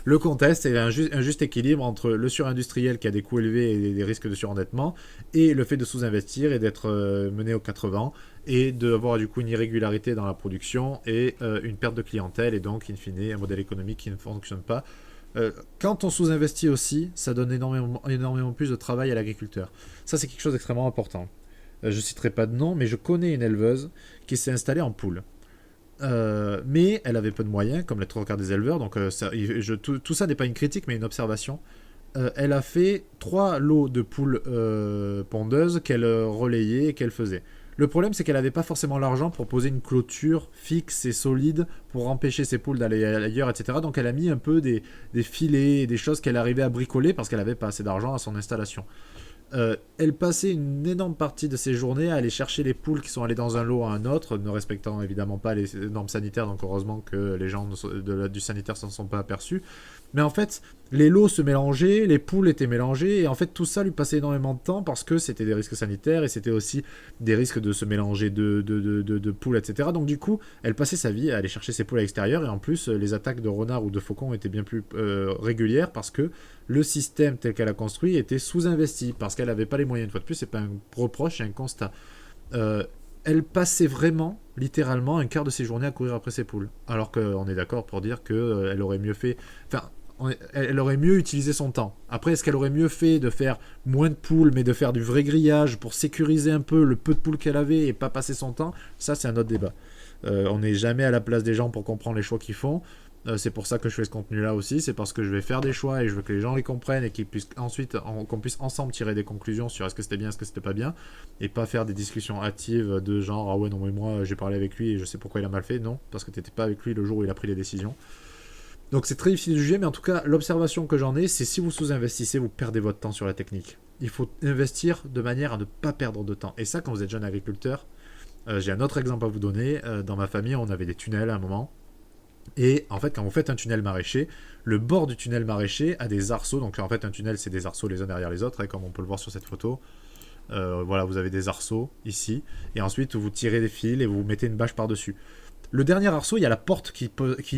Le contexte est un juste équilibre entre le surindustriel qui a des coûts élevés et des risques de surendettement, et le fait de sous-investir et d'être mené aux 80 et d'avoir du coup une irrégularité dans la production et une perte de clientèle et donc in fine un modèle économique qui ne fonctionne pas. Quand on sous-investit aussi, ça donne énormément plus de travail à l'agriculteur. Ça, c'est quelque chose d'extrêmement important. Je citerai pas de nom, mais je connais une éleveuse qui s'est installée en poule. Mais elle avait peu de moyens, comme les trois quarts des éleveurs, donc tout ça n'est pas une critique, mais une observation. Elle a fait 3 lots de poules pondeuses qu'elle relayait et qu'elle faisait. Le problème, c'est qu'elle n'avait pas forcément l'argent pour poser une clôture fixe et solide pour empêcher ses poules d'aller ailleurs, etc. Donc elle a mis un peu des filets, des choses qu'elle arrivait à bricoler parce qu'elle n'avait pas assez d'argent à son installation. Elle passait une énorme partie de ses journées à aller chercher les poules qui sont allées dans un lot à un autre, ne respectant évidemment pas les normes sanitaires, donc heureusement que les gens du sanitaire s'en sont pas aperçus. Mais en fait, les lots se mélangeaient, les poules étaient mélangées, et en fait tout ça lui passait énormément de temps parce que c'était des risques sanitaires et c'était aussi des risques de se mélanger de poules, etc. Donc du coup, elle passait sa vie à aller chercher ses poules à l'extérieur, et en plus, les attaques de renards ou de faucons étaient bien plus régulières parce que le système tel qu'elle a construit était sous-investi, parce qu'elle n'avait pas les moyens. Une fois de plus, c'est pas un reproche, c'est un constat. Euh, Elle passait vraiment, littéralement, un quart de ses journées à courir après ses poules. Alors qu'on est d'accord pour dire qu'elle aurait mieux fait... Enfin, elle aurait mieux utilisé son temps. Après, est-ce qu'elle aurait mieux fait de faire moins de poules, mais de faire du vrai grillage pour sécuriser un peu le peu de poules qu'elle avait et pas passer son temps? Ça, c'est un autre débat. On n'est jamais à la place des gens pour comprendre les choix qu'ils font. C'est pour ça que je fais ce contenu-là aussi. C'est parce que je vais faire des choix et je veux que les gens les comprennent et qu'ils puissent ensuite, qu'on puisse ensemble tirer des conclusions sur est-ce que c'était bien, est-ce que c'était pas bien, et pas faire des discussions hâtives de genre ah ouais non mais moi j'ai parlé avec lui et je sais pourquoi il a mal fait. Non, parce que t'étais pas avec lui le jour où il a pris les décisions. Donc c'est très difficile de juger, mais en tout cas l'observation que j'en ai, c'est si vous sous-investissez, vous perdez votre temps sur la technique. Il faut investir de manière à ne pas perdre de temps. Et ça, quand vous êtes jeune agriculteur, j'ai un autre exemple à vous donner. Dans ma famille, on avait des tunnels à un moment. Et en fait, quand vous faites un tunnel maraîcher, le bord du tunnel maraîcher a des arceaux. Donc en fait, un tunnel, c'est des arceaux les uns derrière les autres, hein, comme on peut le voir sur cette photo. Voilà, vous avez des arceaux ici. Et ensuite, vous tirez des fils et vous mettez une bâche par-dessus. Le dernier arceau, il y a la porte qui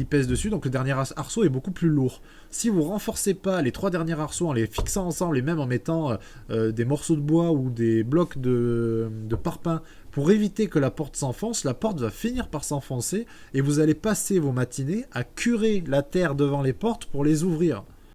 pèse dessus, donc le dernier arceau est beaucoup plus lourd. Si vous renforcez pas les 3 derniers arceaux en les fixant ensemble et même en mettant des morceaux de bois ou des blocs de parpaing pour éviter que la porte s'enfonce, la porte va finir par s'enfoncer et vous allez passer vos matinées à curer la terre devant les portes pour les ouvrir.